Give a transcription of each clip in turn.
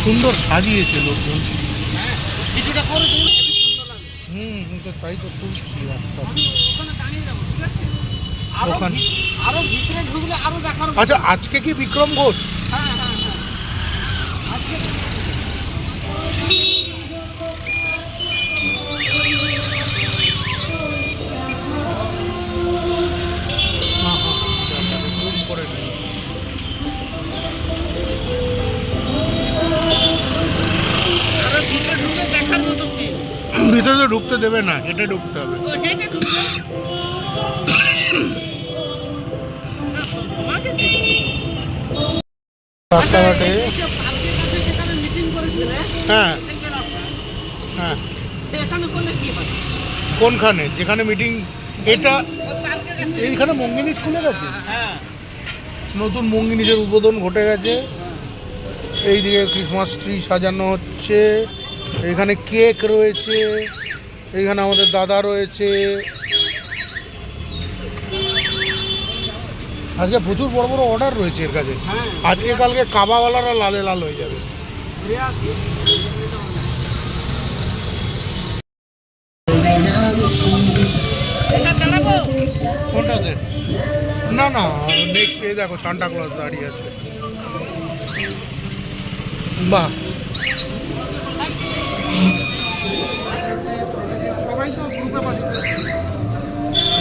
সুন্দর সাজিয়েছে লোকজন। কিছুটা করে তুমি হেবি সুন্দর লাগে। তো তাই তো তুলছি একটা। আমি ওখানে দাঁড়িয়ে যাবো, ঠিক আছে? ওখানে আরো ভিতরে ঢুকলে আরো দেখার। আচ্ছা, আজকে কি বিক্রম ঘোষ? হ্যাঁ হ্যাঁ হ্যাঁ, আজকে হ্যাঁ হ্যাঁ, জুম করে নিই। আরো ভিতরে ঢুকলে দেখার মতো ছিল। ভিতরে তো ঢুকতে দেবে না, হেঁটে ঢুকতে হবে। ও হেঁটে ঢুকলে না, তোমাকে রাস্তাঘাটে। পার্কের কাছে যেখানে মিটিং করেছিলে, হ্যাঁ মিটিংয়ের রাস্তা, হ্যাঁ। সেখানে করলে কি হয়? কোনখানে? যেখানে মিটিং? এটা ওই পার্কের কাছে। এইখানে মঙ্গিনী স্কুলে গেছে। হ্যাঁ নতুন মঙ্গিনীদের উদ্বোধন ঘটে গেছে। এইদিকে ক্রিসমাস ট্রি সাজানো হচ্ছে, এইখানে কেক রয়েছে, এইখানে আমাদের দাদা রয়েছে। আজকে প্রচুর বড় বড় অর্ডার রয়েছে এর কাছে। হ্যাঁ, আজকে কালকে কাবাওয়ালারা লালে লাল হয়ে যাবে। ঘুরে আসি। এটা চালাবো? কোনটাতে? না না, নেক্সট এই দেখো সান্টা ক্লজ দাঁড়িয়ে আছে। বাহ, সবাই তো গ্রুপে পাচ্ছে।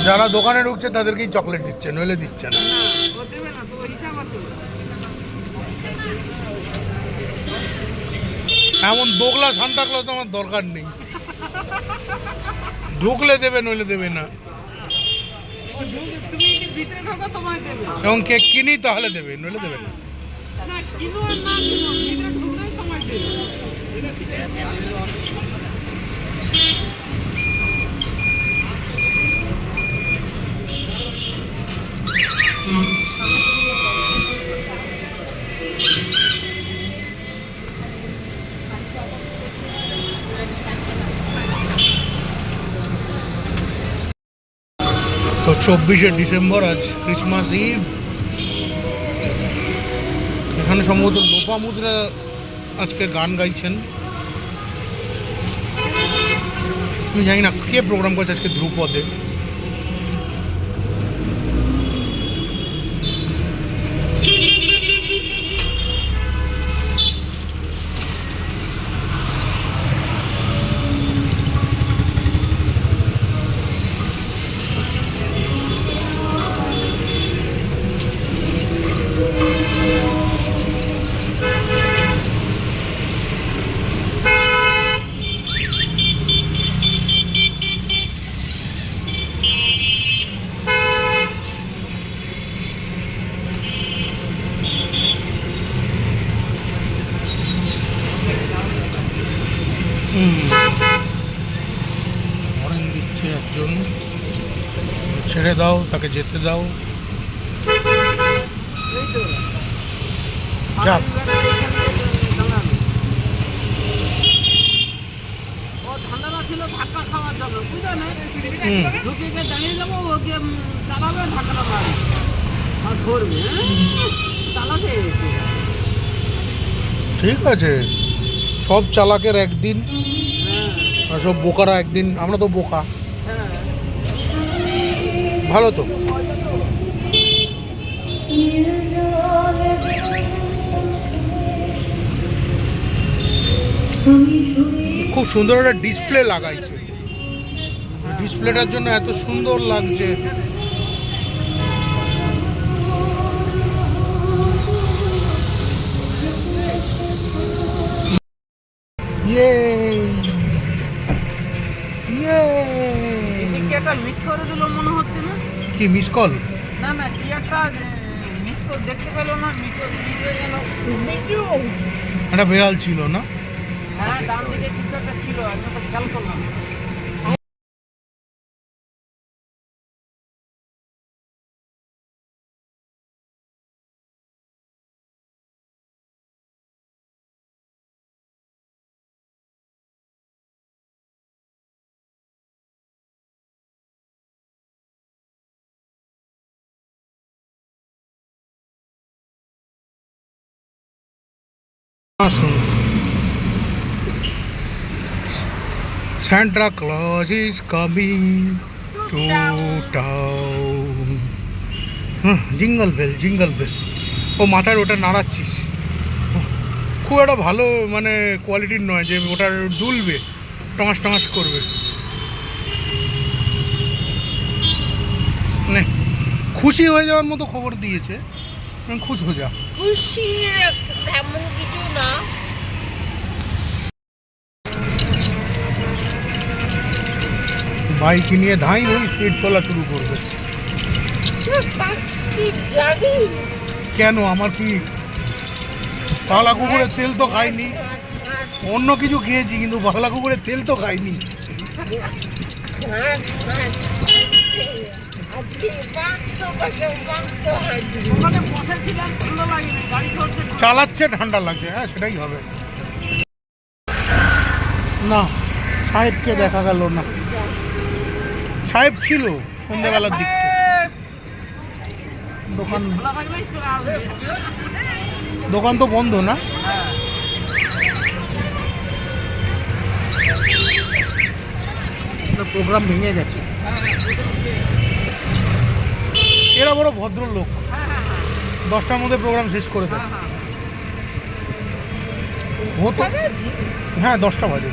যারা দোকানে ঢুকছে তাদেরকেই চকলেট দিচ্ছে, নইলে দিচ্ছে না। না, ও দেবে না, তো হিসাব আছে। এমন দোগলা সান্তা ক্লজ আমার দরকার নেই। ঢুকলে দেবে, নইলে দেবে না। তুমি যদি ভিতরে ঢোকো তোমায় দেবে। এবং কেক কিনি তাহলে দেবে, নইলে দেবে না। না, কিনো আর না কিনো, ভিতরে ঢুকলেই তোমায় দেবে। তো 24শে ডিসেম্বর, আজ ক্রিসমাস ইভ। এখানে সম্ভবত লোপামুদ্রা আজকে গান গাইছেন। আমি জানি না কে প্রোগ্রাম করছে আজকে ধ্রুপদে। হরেন দিচ্ছে একজন। ছেড়ে দাও, তাকে যেতে দাও। এই তো। যাক। ও ঠান্ডাটা ছিল ধাক্কা খাওয়ার জন্য, বুঝলে না? হুম। ঢুকে গিয়ে দাঁড়িয়ে যাবো, ও গিয়ে চালাবে, ধাক্কাটা মারবে আর ধরবে। চালাবে। ঠিক আছে, সব চালাকের একদিন, হ্যাঁ আর সব বোকারা একদিন। আমরা তো বোকা। হ্যাঁ। ভালো তো। খুব সুন্দর একটা ডিসপ্লে লাগাইছে। ডিসপ্লেটার জন্য এত সুন্দর লাগছে। ইয়ে ইয়ে, কি একটা মিস করে দিল মনে হচ্ছে না? কি মিস কল? না না, কি একটা মিস করে দেখতে পেলো না, মিস করে দিয়ে গেল। একটা বিড়াল ছিল না? হ্যাঁ, ডান দিকে কিছু একটা ছিল, আমি তো খেয়াল করলাম। আসুন। Santa Claus is coming to town. Jingle bell jingle bell. ও মাথায় ওটা নাড়াচ্ছিস, খুব একটা ভালো মানে কোয়ালিটির নয় যে ওটা দুলবে, টমাস টমাস করবে। মানে খুশি হয়ে যাওয়ার মতো খবর দিয়েছে, খুশ হয়ে যা। খুশি তেমন কিছু না। বাইক নিয়ে ধাই ধরে স্পিড তোলা শুরু করবে। কেন আমার কি পাগলা কুকুরের তেল তো খাইনি, অন্য কিছু খেয়েছি কিন্তু পাগলা কুকুরের তেল তো খাইনি। চালাচ্ছে ঠান্ডা লাগছে, হ্যাঁ সেটাই হবে। না সাহেবকে দেখা গেল না, সাহেব ছিল সন্ধ্যাবেলার দিক থেকে। দোকান তো বন্ধ না? প্রোগ্রাম ভেঙে গেছে। এরা বড় ভদ্রলোক, 10টার মধ্যে প্রোগ্রাম শেষ করে দেয়। হতো, হ্যাঁ 10টা বাজে।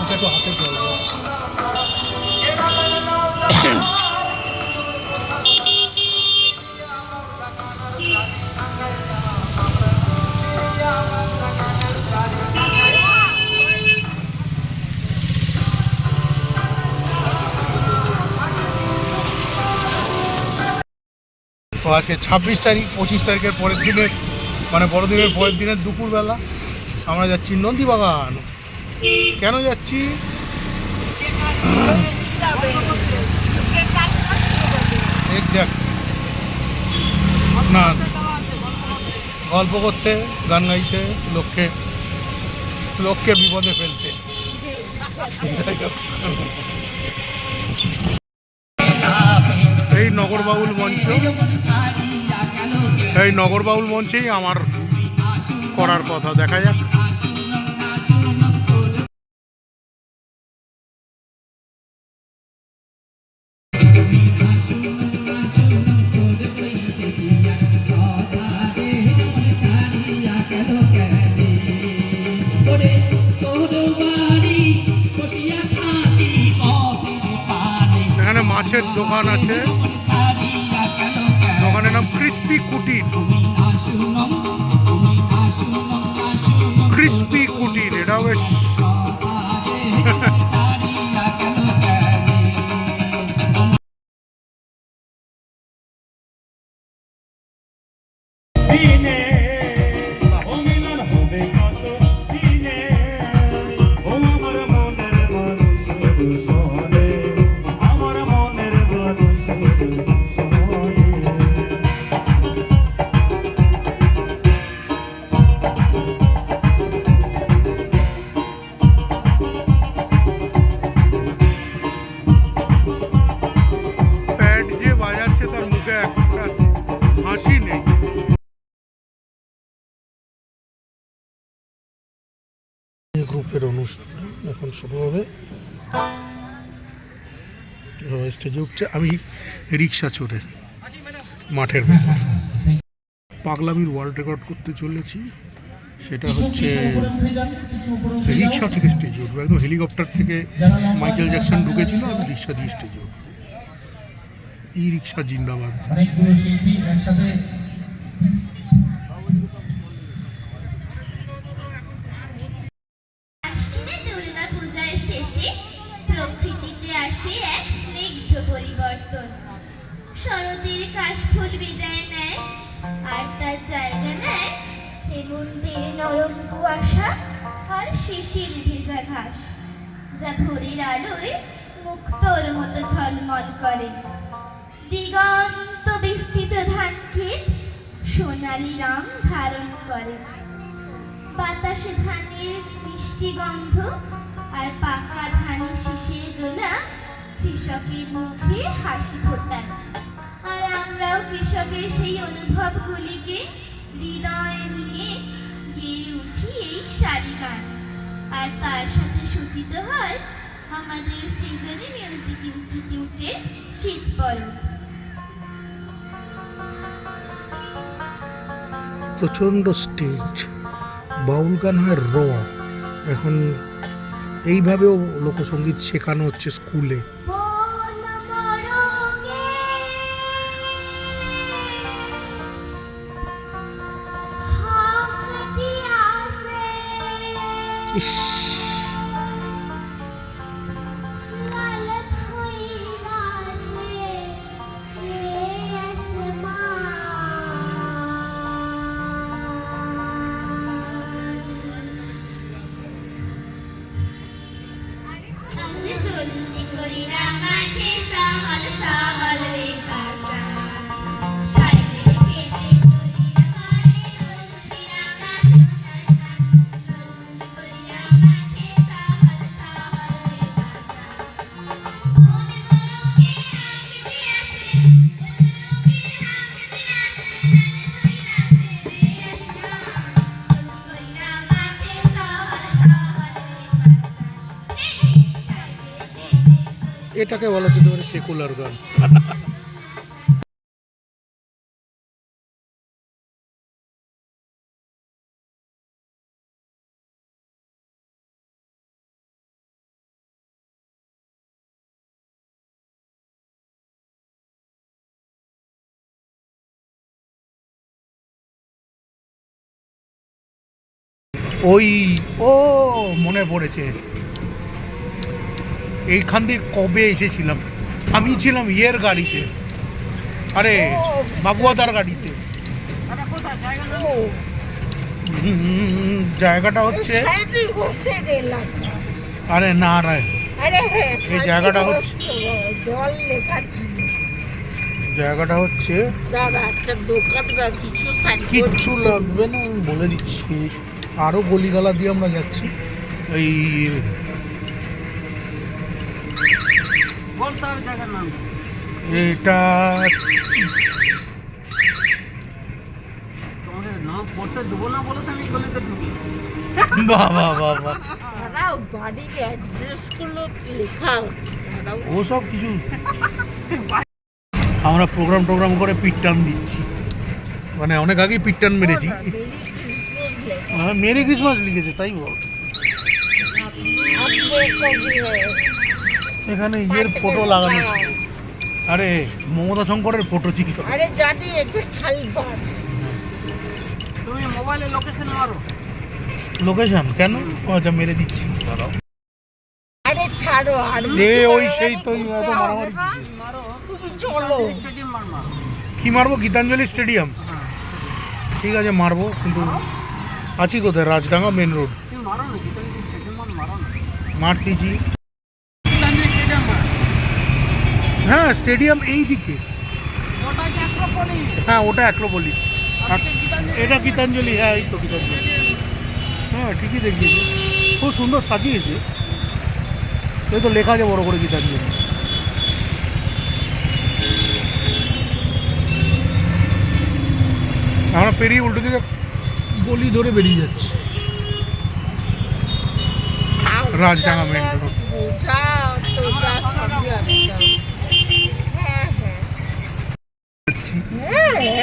ওটা তো হাতে জল দাও। তো আজকে 26 তারিখ, 25 তারিখের পরের দিনের মানে বড়দিনের পরের দিনের দুপুরবেলা আমরা যাচ্ছি নন্দীবাগান। কেন যাচ্ছি? এক্স্যাক্ট না, গল্প করতে, গান গাইতে, লোককে বিপদে ফেলতে। এই নগরবাউল মঞ্চ, এই নগরবাউল মঞ্চেই আমার করার কথা, দেখা যাক। এখানে মাছের দোকান আছে, দোকানের নাম ক্রিস্পি কুটির। ক্রিস্পি কুটির, এটাও বেশ গ্রুপের অনুষ্ঠান এখন শুরু হবে। স্টেজে উঠছে, আমি রিক্সা চড়ে মাঠের ভেতর পাগলামির ওয়ার্ল্ড রেকর্ড করতে চলেছি। সেটা হচ্ছে রিক্সা থেকে স্টেজে উঠবো, একদম হেলিকপ্টার থেকে মাইকেল জ্যাকসন ঢুকেছিল, আমি রিক্সা দিয়ে স্টেজে উঠবো। ই রিক্সা জিন্দাবাদ। পরিবর্তন, শরতের কাশফুল বিদায় নেয় আর তার জায়গা নেয় হেমন্তের নরম কুয়াশা আর শিশির ভেজা ঘাস, যা ভোরের আলোয় মুক্তোর মতো ঝলমল করে। দিগন্ত বিস্তৃত ধান ক্ষেত সোনালি রং ধারণ করে। বাতাসে ধানের মিষ্টি গন্ধ আর পাকা ধানের শীষের দোলা কৃষকের মুখে হাসি ফোটান। আর আমরাও কৃষকের সেই অনুভবগুলিকে হৃদয়ে নিয়ে গেয়ে উঠি এই সারি গান। আর তার সাথে সূচিত হয় আমাদের সৃজনী মিউজিক ইনস্টিটিউটের শীত পর্ব। প্রচণ্ড স্টেজ, বাউল গান হয় র। এখন এইভাবেও লোকসঙ্গীত শেখানো হচ্ছে স্কুলে। ইস, এটাকে বলা যেতে পারে সেকুলার গান। ওই ও মনে পড়েছে, এইখান দিয়ে কবে এসেছিলাম আমি, ছিলাম ইয়ের গাড়িতে, আরে বাবুয়াদার গাড়িতে। জায়গাটা হচ্ছে, আরে না রে, এই জায়গাটা হচ্ছে, জায়গাটা হচ্ছে কিচ্ছু লাগবে না, আমি বলে দিচ্ছি। আরো গলিগালা দিয়ে আমরা যাচ্ছি। এই এটা বাবা বাবা ওসব কিছু, আমরা প্রোগ্রাম করে পিটটান দিচ্ছি, মানে অনেক আগেই পিটটান মেরেছি। মেরি ক্রিসমাস লিখেছে, তাই বল। এখানে ইয়ের ফটো লাগানো ছিল, আরে মমতা শঙ্করের ফটো ছিল। আরে জানি এটা খালবান। তুমি মোবাইলে লোকেশন মারো। লোকেশন কেন? আচ্ছা মেরে দিচ্ছি। আরে ছাড়ো, আর ওই সেই তো এত মারামারি মারো, তুমি চলো স্টেডিয়াম মারো। কি মারবো? গীতাঞ্জলি স্টেডিয়াম? ঠিক আছে মারবো, কিন্তু আছি কোথায়? Rajdanga main road. মারতেছি। হ্যাঁ স্টেডিয়াম এই দিকে, হ্যাঁ ওটা অ্যাক্রোপলিস, এটা গীতাঞ্জলি। হ্যাঁ এই তো গীতাঞ্জলি, হ্যাঁ ঠিকই দেখিয়েছে, খুব সুন্দর সাজিয়েছে। এই তো লেখা আছে বড় করে গীতাঞ্জলি। আমরা পেরিয়ে উল্টো দিকে গলি ধরে বেরিয়ে যাচ্ছি, রাজডাঙ্গা মেন রোড।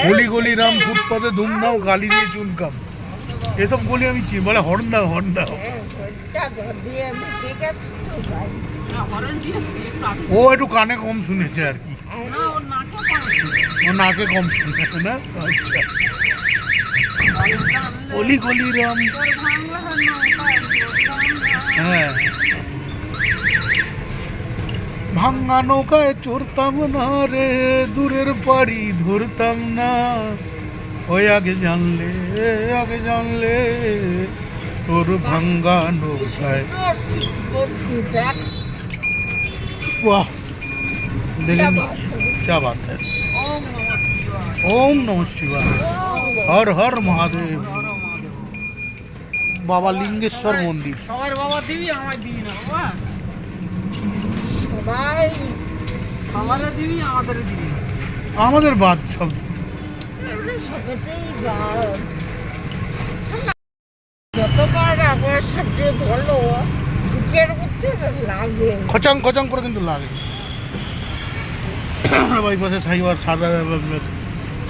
গলি গলি রাম, ফুটপাতে ধুমধাম, গালি দিয়ে চুনকাম, এসব গলি আমি চিনি। বলে হর্ন দাও, হর্ন দাও। ও একটু কানে কম শুনেছে আর কি, ও নাকে কম শুনে না। আচ্ছা গলি গলি রাম, হ্যাঁ। ভাঙ্গা নৌকায় চড়তাম না রে, দূরের পাড়ি ধরতাম না, ওই আগে জানলে তোর ভাঙ্গা নৌকায়। বাহ দেখেন, क्या बात है। ओम नमः शिवाय, हर हर महादेव। বাবা লিঙ্গেশ্বর মন্দির। সবার বাবা দিবি, আমায় দিবি না বাবা। সবাই সবারে দিবি, আমাদের দিবি না। আমাদের বাদ সব। সবেতেই বাদ। যতবার আমার সবচেয়ে ভালো বুকের মধ্যে লাগে। খচাং খচাং করে কিন্তু লাগে। বাইপাসে সাইবার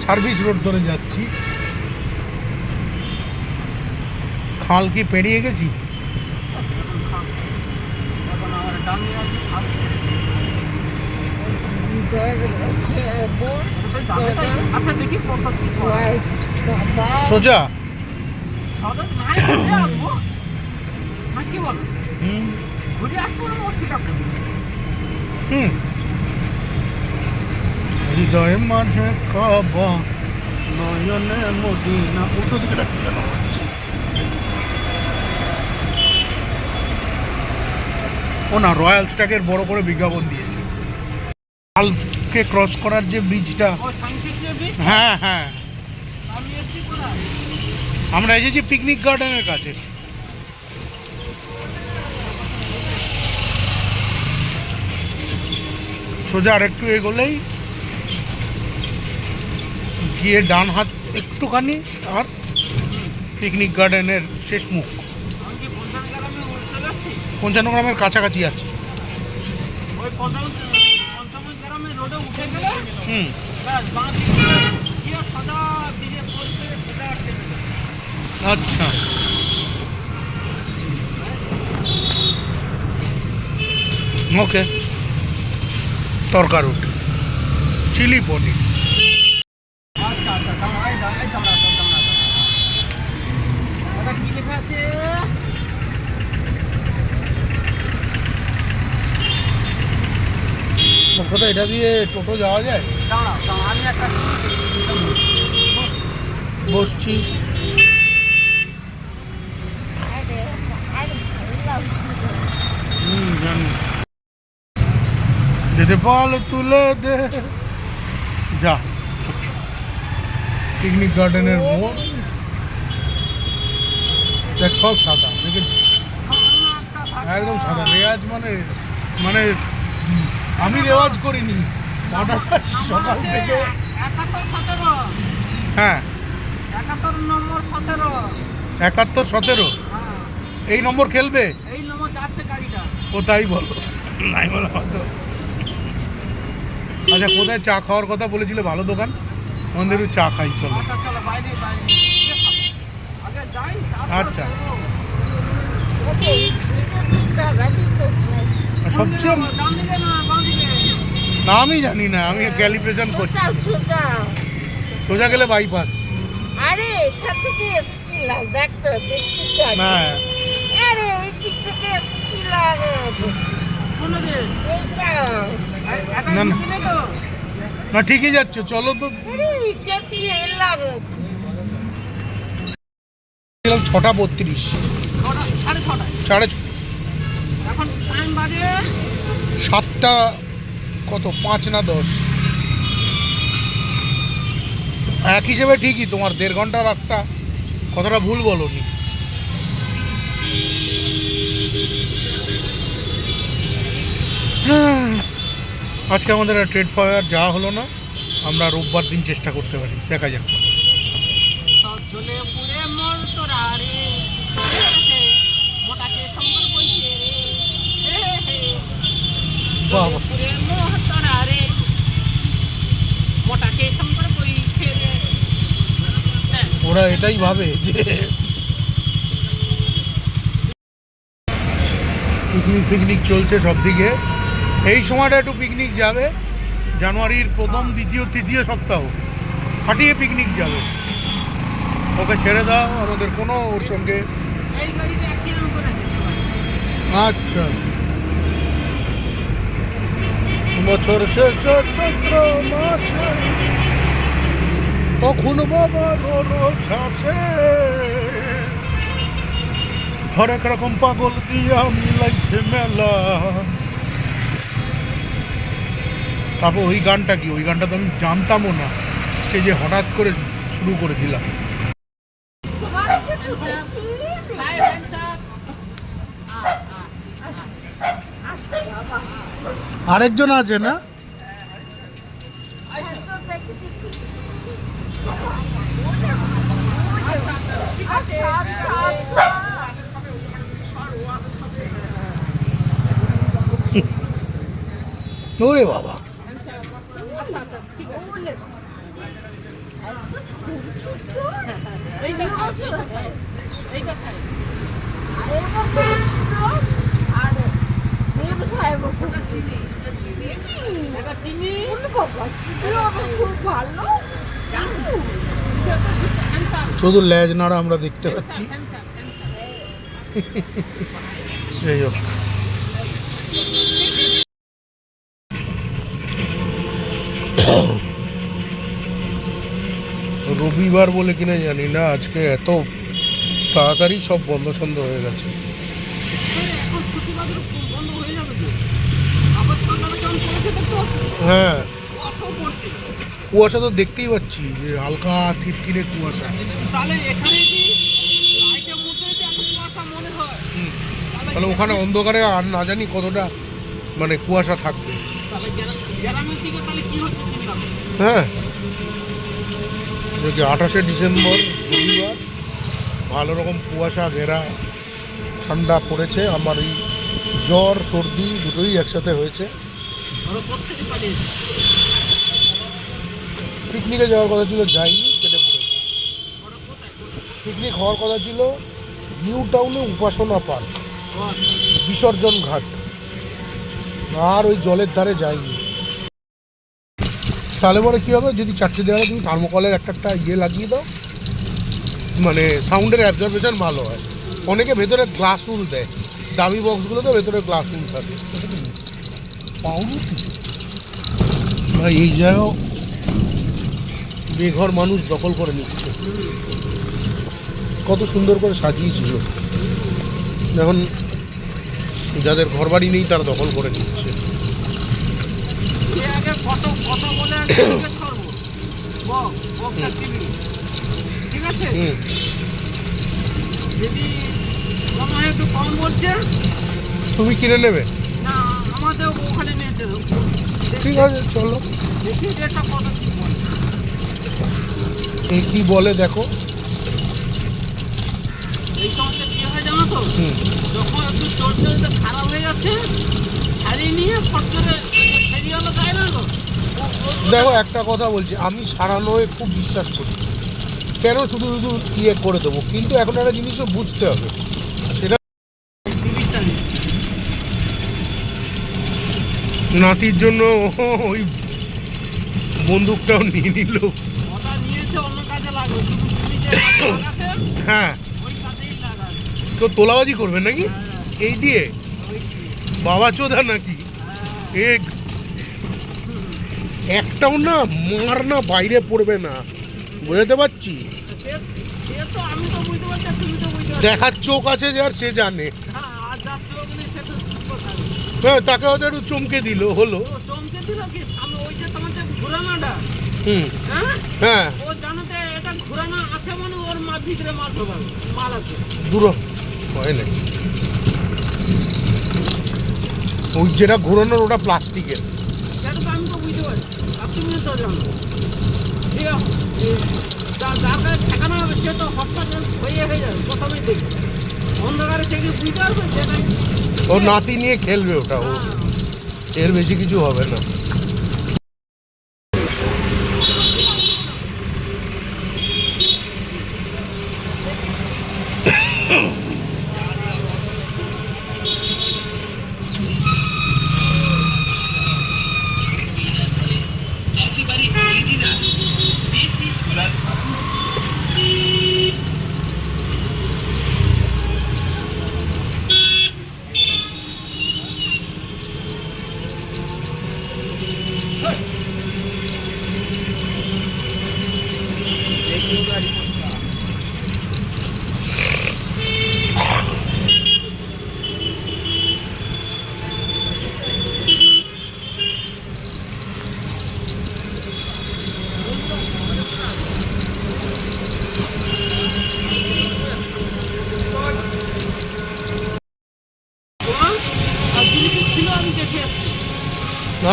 সার্ভিস রোড ধরে যাচ্ছি। খাল কি পেরিয়ে গেছি? এখন আমার ডানে আছে, আচ্ছা দেখি কত কি হয়। বাবা সোজা। সাদা নাই ঘুরে আসবো না, কি বল? হুম ঘুরে আসবো না, সেটা হুম। হৃদয় মাঝে কাবা নয়নে মদিনা। উল্টো দিকে রাখি কেন হচ্ছে? ও না, রয়্যাল স্ট্যাগের বড় করে বিজ্ঞাপন দিয়েছে। খালকে ক্রস করার যে ব্রিজটা। ও সাইন্সের যে বেশ, হ্যাঁ হ্যাঁ, আমি এসছি কোথায়? আমরা এসেছি পিকনিক গার্ডেনের কাছে। সোজা আর একটু এগোলেই গিয়ে ডান হাত একটুখানি আর পিকনিক গার্ডেনের শেষ মুখ। আমি কি পঞ্চান্ন গ্রামে চলে আসছি? 55 গ্রামের কাছাকাছি আছে। ওই পঞ্চান্ন গ্রামে রোডে উঠে গেলে হুম, ব্যাস বাঁ দিকে গিয়ে সাদা দিকে পড়ছে, সেটা টেনে দেবে। আচ্ছা। ওকে, তরকা রুটি, চিলি পনির। আচ্ছা আচ্ছা, দাঁড়া, এই দাঁড়া, এই দাঁড়া, দাঁড়া, দাঁড়া। ওটা কি লেখা আছে? কোথায় এটা দিয়ে টোটো যাওয়া যায়? দাঁড়া দাঁড়া, আমি একটা বসছি। আর ভালো লাগছে। জানি। যেতে পাল তুলে দে। যা, পিকনিক গার্ডেনের মোড়। দেখ সব সাদা, দেখেছি একদম সাদা। রেওয়াজ মানে মানে আমি রেওয়াজ করিনি। সকাল থেকে 71-17, হ্যাঁ 71 নম্বর 17। 71 17 হ্যাঁ, এই নম্বর খেলবে। এই নম্বর যাচ্ছে গাড়িটা। ও তাই বলো, নাই বলো হয়তো। আচ্ছা, কোথায় চা খাওয়ার কথা বলেছিলে? ভালো দোকান, আমাদের একটু চা খাই চলো। আচ্ছা চলো, বাইরে বাইরে গিয়ে খাবো। আগে যাই, তারপর আচ্ছা। খাবো। ওকে, এটা তো দাঁড়াবি কোথায়? আর সবচেয়ে ডান দিকে না বাঁ দিকে? না, আমি জানি না, আমি ক্যালিব্রেশন করছি। সোজা সোজা। সোজা গেলে বাইপাস। আরে এখান থেকে এসেছিলাম, দেখ তো দেখতে চাই। না, আরে এই দিক থেকে এসেছিলাম। কোন দিকে? এইটা। এটা না, না। দিকে তো? না ঠিকই যাচ্ছ, চলো তো। আরে এটা দিয়ে এলাম। 6:32, 6:30। 6:30, এখন টাইম বাজে 7টা কত 5 না 10। এক হিসেবে ঠিকই, তোমার 1.5 ঘন্টা রাস্তা, কতটা ভুল বলনি। আজকে আমাদের ট্রেড ফায়ার যাওয়া হলো না, আমরা রোববার দিন চেষ্টা করতে পারি, দেখা যাক। সব জ্বলে পুড়ে মন তোরা রে, মোটাকে সম্বর বলছে রে, হে হে। বাবা। পুড়ে মন তোরা রে, মোটাকে সম্বর বলছে রে। হ্যাঁ, ওরা এটাই ভাবে যে পিকনিক পিকনিক চলছে সব দিকে। এই সময়টা একটু পিকনিক যাবে, জানুয়ারির প্রথম দ্বিতীয় তৃতীয় সপ্তাহ ফাটিয়ে পিকনিক যাবে। ওকে ছেড়ে দাও, আমাদের কোনো ওর সঙ্গে। এই গাড়িটা অ্যাক্সিডেন্ট করেছে। আচ্ছা, বছর শেষে চৈত্র মাসে তখন বাবার শ্বাসে হরেক রকম পাগল দিয়া মিলাইছে মেলা। তারপর ওই গানটা কি, ওই গানটা তো আমি জানতামও না, স্টেজে হঠাৎ করে শুরু করে দিলাম। তোমার কিছু দেখি? আরেকজন আছে না? ওরে বাবা, শুধু লেজ নাড়া আমরা দেখতে পাচ্ছি। সেই হোক, রবিবার বলে কিনা জানি না, আজকে এত তাড়াতাড়ি সব বন্ধ সন্ধ হয়ে গেছে। হ্যাঁ, কুয়াশা তো দেখতেই পাচ্ছি, যে হালকা থিরথিরে কুয়াশা। তাহলে ওখানে অন্ধকারে আর না জানি কতটা মানে কুয়াশা থাকবে। হ্যাঁ, 28শে ডিসেম্বর রবিবার, ভালো রকম কুয়াশা ঘেরা, ঠান্ডা পড়েছে। আমার এই জ্বর সর্দি দুটোই একসাথে হয়েছে। পিকনিকে যাওয়ার কথা ছিল, যাইনি, কেটে পড়েছে। পিকনিক হওয়ার কথা ছিল নিউ টাউনে উপাসনা পার্ক, বিসর্জন ঘাট, আর ওই জলের ধারে যাইনি। তাহলে পরে কী হবে, যদি 4টে দেওয়ালে তুমি থার্মোকলের একটা ইয়ে লাগিয়ে দাও, মানে সাউন্ডের অ্যাবজর্বেশন ভালো হয়। অনেকে ভেতরে গ্লাস উল দেয়, দামি বক্সগুলোতে ভেতরে গ্লাস উল থাকে। ভাই এই জায়গাও বেঘর মানুষ দখল করে নিচ্ছে। কত সুন্দর করে সাজিয়েছিল, এখন যাদের ঘরবাড়ি নেই তারা দখল করে নিচ্ছে। তুমি কিনে নেবে? ঠিক আছে, চলো। কি বলে দেখো। এই সমস্ত কি হয় জানো তো, যখন একটু চলতে খারাপ হয়ে যাচ্ছে, ছাড়িয়ে নিয়ে ফট করে ফেরিওয়ালা যায় না তো। দেখো, একটা কথা বলছি, আমি সারানোয় খুব বিশ্বাস করি। কেন শুধু শুধু ইয়ে করে দেবো, কিন্তু এখন একটা জিনিসও বুঝতে হবে, সেটা নাতির জন্য ওই বন্দুকটাও নিয়ে নিল। হ্যাঁ, তো তোলাবাজি করবে নাকি এই দিয়ে? বাবা চোদা নাকি? একটাও না মার না বাইরে পড়বে না, বুঝতে পারছি। দেখার চোখ আছে যার, সে জানে। হ্যাঁ, তাকে হয়তো একটু চমকে দিল, হলো। হ্যাঁ, দূর হয় না, ওই যেটা ঘোরানোর ওটা প্লাস্টিকের। আমি তো বুঝতে পারি, তুমি তো জানো। যার কাছে ঠেকানো হবে সে তো হঠাৎ হয়ে যাবে, প্রথমেই দেখবে অন্ধকারে, সে কি বুঝতে পারবে সেটাই। ও নাতি নিয়ে খেলবে ওটা, ও এর বেশি কিছু হবে না।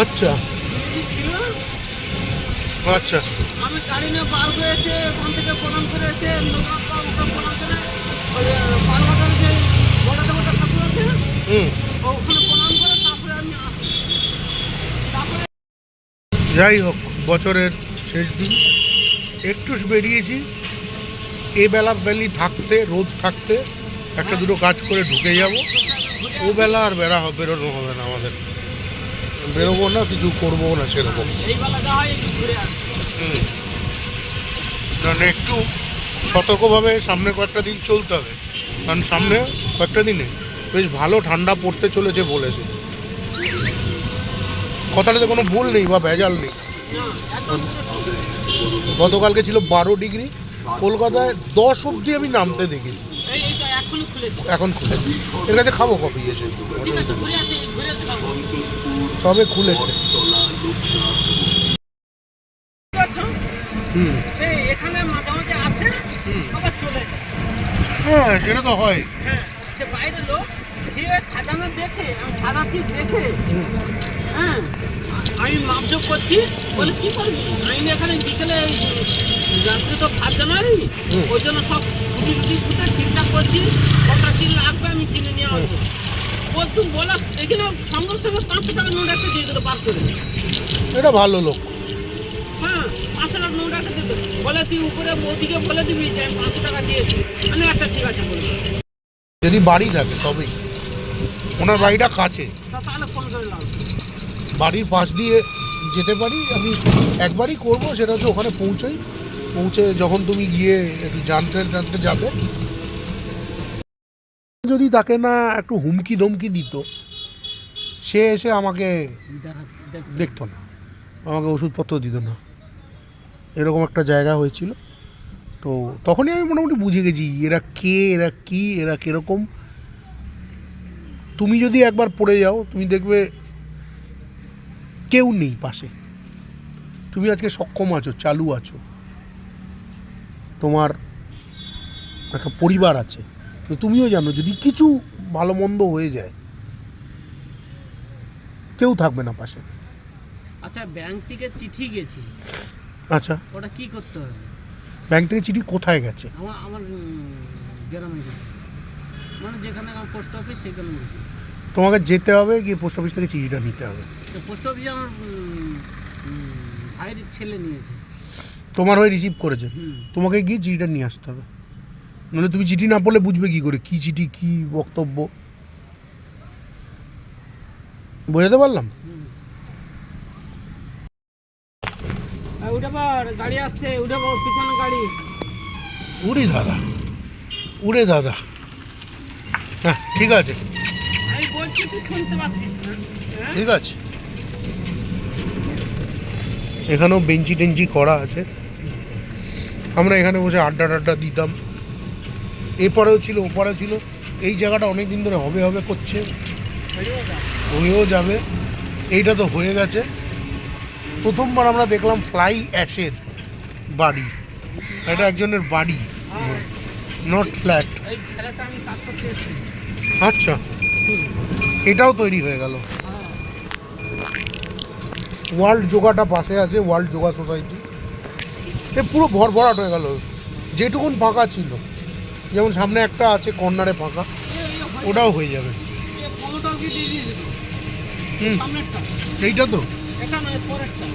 আচ্ছা দিদি ছিল। আচ্ছা আমি গাড়ি নিয়ে বার হয়ে এসে ওখান থেকে প্রণাম করে এসে ওকে প্রণাম করে ওই পার্বতার যে বড় দেবতা ঠাকুর আছে হুম ওখানে প্রণাম করে তারপরে আমি আসি। তারপরে যাই হোক বছরের শেষ দিন একটু বেরিয়েছি, এ বেলা বেলি থাকতে রোদ থাকতে একটা দুটো কাজ করে ঢুকে যাব। ও বেলা আর বেরোনো হবে না আমাদের, বেরোবো না, কিছু করবো না সেরকম। এই বেলা যাওয়া হয় একটু ঘুরে আসি। কারণ একটু সতর্কভাবে সামনে কয়েকটা দিন চলতে হবে, কারণ সামনে কয়েকটা দিনে বেশ ভালো ঠান্ডা পড়তে চলেছে বলেছে। কথাটাতে কোনো ভুল নেই বা ভেজাল নেই। না একদম গতকালকে ছিল 12 ডিগ্রি, কলকাতায় 10 অবধি আমি নামতে দেখেছি। এইটা এখনই খুলেছে। এখন খুলে এর কাছে খাবো কফি এসে, ঠিক আছে ঘুরে আসি খাবো। সবে খুলেছে। বুঝছো? হুম সে এখানে মাঝে মাঝে আসে আবার চলে যায়। হ্যাঁ সেটা তো হয়। হ্যাঁ সে বাইরের লোক, সে সাজানো দেখে আমি সাজাচ্ছি দেখে হ্যাঁ আমি মাপজোক করছি, বলে কি করবি আমি এখানে বিকেলে যাত্রী তো 5 জানুয়ারি ওই জন্য সব ছুটি টুটি ফুটে ঠিকঠাক করছি, কটা কি লাগবে আমি কিনে নিয়ে আসবো। ও তুমি বলা দেখি না সঙ্গে সঙ্গে 500 টাকা নোট একটা দিয়ে দিল পাস করে। এটা ভালো লোক। হ্যাঁ 500 টাকা নোট একটা দিয়ে দিল, বলে তুই উপরে ওদিকে বলে দিবি যে আমি 500 টাকা দিয়েছি। মানে আচ্ছা ঠিক আছে বলবো। যদি বাড়ি থাকে তবেই, ওনার বাড়িটা কাছে, তাহলে ফোন করে লাভ। বাড়ির পাশ দিয়ে যেতে পারি আমি। একবারই করব, সেটা হচ্ছে ওখানে পৌঁছে যখন তুমি গিয়ে একটু জানতে যাবে, যদি তাকে না একটু হুমকি ধমকি দিত, সে এসে আমাকে দেখতো না, আমাকে ওষুধপত্র দিত না, এরকম একটা জায়গা হয়েছিল। তো তখনই আমি মোটামুটি বুঝে গেছি এরা কে, এরা কি, এরা কীরকম। তুমি যদি একবার পড়ে যাও তুমি দেখবে কেউ নেই পাশে। তুমি আজকে সক্ষম আছো, চালু আছো, তোমার একটা পরিবার আছে, তো তুমিও জানো যদি কিছু ভালো মন্দ হয়ে যায় কেউ থাকবে না পাশে। আচ্ছা ব্যাংক থেকে চিঠি গেছে, আচ্ছা ওটা কি করতে হবে? ব্যাংক থেকে চিঠি কোথায় গেছে? আমার গ্রামে গেছে, মানে যেখানে আমার পোস্ট অফিস সেখানে গেছে। তোমাকে যেতে হবে, গিয়ে পোস্ট অফিস থেকে চিঠিটা নিতে হবে। পোস্ট অফিসে আমার ভাইয়ের ছেলে নিয়েছে। তোমার হয়ে রিসিভ করেছে, তোমাকে গিয়ে চিঠিটা নিয়ে আসতে হবে। মানে তুমি চিঠি না পড়লে বুঝবে কি করে কী চিঠি, কী বক্তব্য। বোঝাতে পারলাম? উঠে পর, গাড়ি আসছে, উঠে পর, পিছনে গাড়ি। উড়ে দাদা হ্যাঁ ঠিক আছে, আমি বলছি তুই শুনতে পাচ্ছিস না? হ্যাঁ? ঠিক আছে। এখানেও বেঞ্চি টেঞ্চি করা আছে, আমরা এখানে বসে আড্ডা দিতাম। এপারেও ছিল, ওপারেও ছিল। এই জায়গাটা অনেক দিন ধরে হবে করছে, হয়েও যাবে। এইটা তো হয়ে গেছে। প্রথমবার আমরা দেখলাম ফ্লাই অ্যাশের বাড়ি, এটা একজনের বাড়ি, নট ফ্ল্যাট। এই ছেলেটা আমি কাজ করতে এসেছি। আচ্ছা এটাও তৈরি হয়ে গেল। ওয়ার্ল্ড যোগাটা পাশে আছে, ওয়ার্ল্ড যোগা সোসাইটি। এ পুরো ভরাট হয়ে গেল, যেটুকুন ফাঁকা ছিল। যেমন সামনে একটা আছে কর্নারে ফাঁকা, ওটাও হয়ে যাবে। কোনোটাও কি দিয়ে দিয়েছিল? হুম সামনেরটা, এইটা তো, এটা নয় পরেরটা,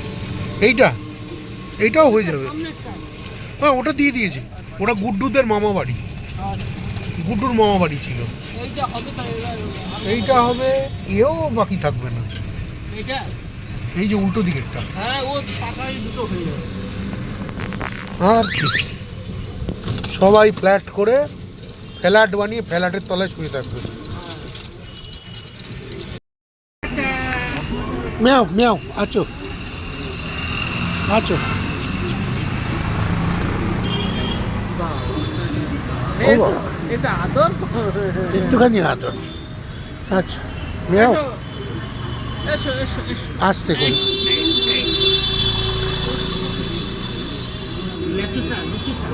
এইটাও হয়ে যাবে। সামনেরটা। হ্যাঁ ওটা দিয়ে দিয়েছি, ওটা গুড্ডুদের মামা বাড়ি, গুড্ডুর মামা বাড়ি ছিল। এইটা হবে তো, এইটা হবে, এও বাকি থাকবে না। এইটা এই যে উল্টো দিকেরটা, হ্যাঁ ও পাশাপাশি দুটো হয়ে যাবে। আর কি সবাই ফ্ল্যাট করে ফ্ল্যাট বানিয়ে ফ্ল্যাটের তলায় শুয়ে থাকবে। ম্যাও ম্যাও আছো ও বাবা, এটা আদর একটুখানি আদর। আচ্ছা ম্যাও, এসো এসো এসো। আসতে করে। লেচুটা লুচিটা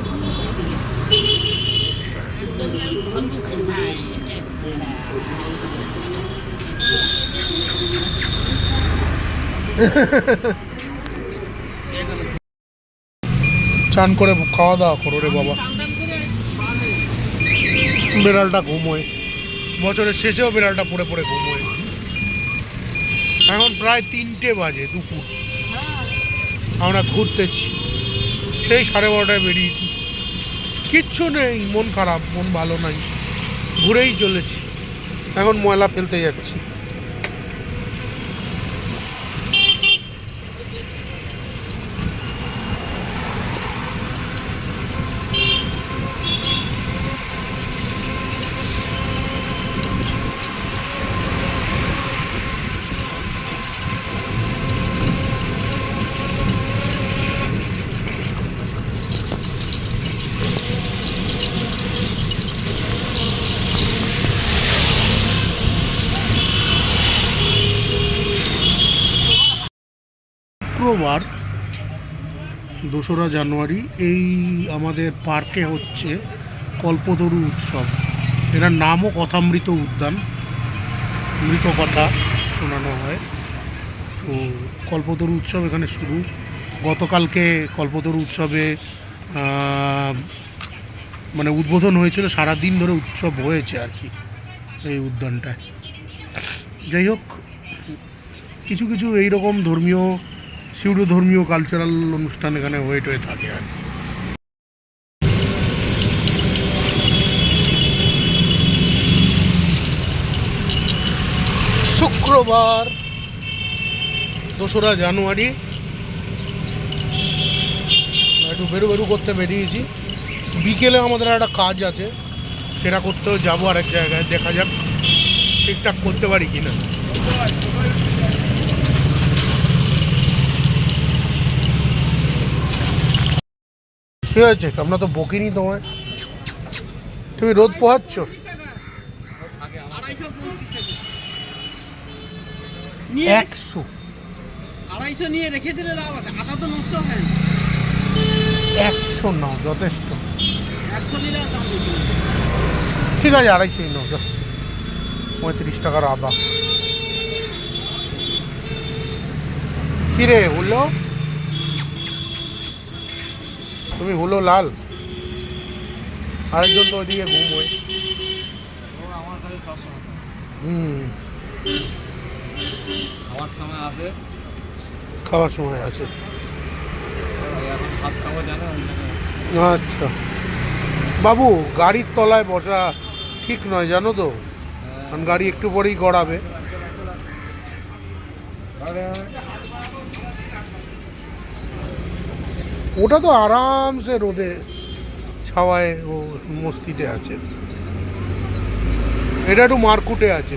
একদম বন্ধু ভাই। চান করে খাওয়া দাওয়া করো রে বাবা। টান টান করে বার হয়ে গেছে। বিড়ালটা ঘুমোয়, বছরের শেষেও বিড়ালটা পড়ে পড়ে ঘুমোয়। এখন প্রায় 3টে বাজে দুপুর, হ্যাঁ আমরা ঘুরতেছি, সেই 12:30টায় বেরিয়েছি। কিচ্ছু নেই, মন খারাপ, মন ভালো নাই, ঘুরেই চলেছি। এখন ময়লা ফেলতে যাচ্ছি। শুক্রবার 2রা জানুয়ারি এই আমাদের পার্কে হচ্ছে কল্পতরু উৎসব। এটার নামও কথামৃত উদ্যান, মৃত কথা শোনানো হয়। তো কল্পতরু উৎসব এখানে শুরু। গতকালকে কল্পতরু উৎসবে মানে উদ্বোধন হয়েছিল, সারাদিন ধরে উৎসব হয়েছে আর কি এই উদ্যানটায়। যাই হোক, কিছু কিছু এইরকম ধর্মীয় সিউডো ধর্মীয় কালচারাল অনুষ্ঠান এখানে হয়ে থাকে আর কি। শুক্রবার 2রা জানুয়ারি একটু বেরু করতে বেরিয়েছি। বিকেলে আমাদের একটা কাজ আছে, সেটা করতেও যাবো আরেক জায়গায়। দেখা যাক ঠিকঠাক করতে পারি কিনা। কি হয়েছে? আমরা তো বকিনি তোমায়, তুমি রোদ পোহাচ্ছ। 100 250 নিয়ে রেখে দিলে লাভ আছে, আদা তো নষ্ট হয় না। 100 নাও, যথেষ্ট। 100 নিলে দাম বেশি। ঠিক আছে, 250 নাও, 35 টাকার আদা। কিরে হলো, তুমি হলো লাল, আরেকজন তো ওইদিকে ঘুমোয়। আমার কাছে সব সময় খাওয়ার সময় আসে, খাওয়ার সময় আছে। এখন ভাত খাবো জানো। আচ্ছা বাবু, গাড়ির তলায় বসা ঠিক নয় জানো তো, কারণ গাড়ি একটু পরেই গড়াবে। ওটা তো আরামসে রোদে ছাওয়ায় ও মস্তিতে আছে, এটা একটু মারকুটে আছে।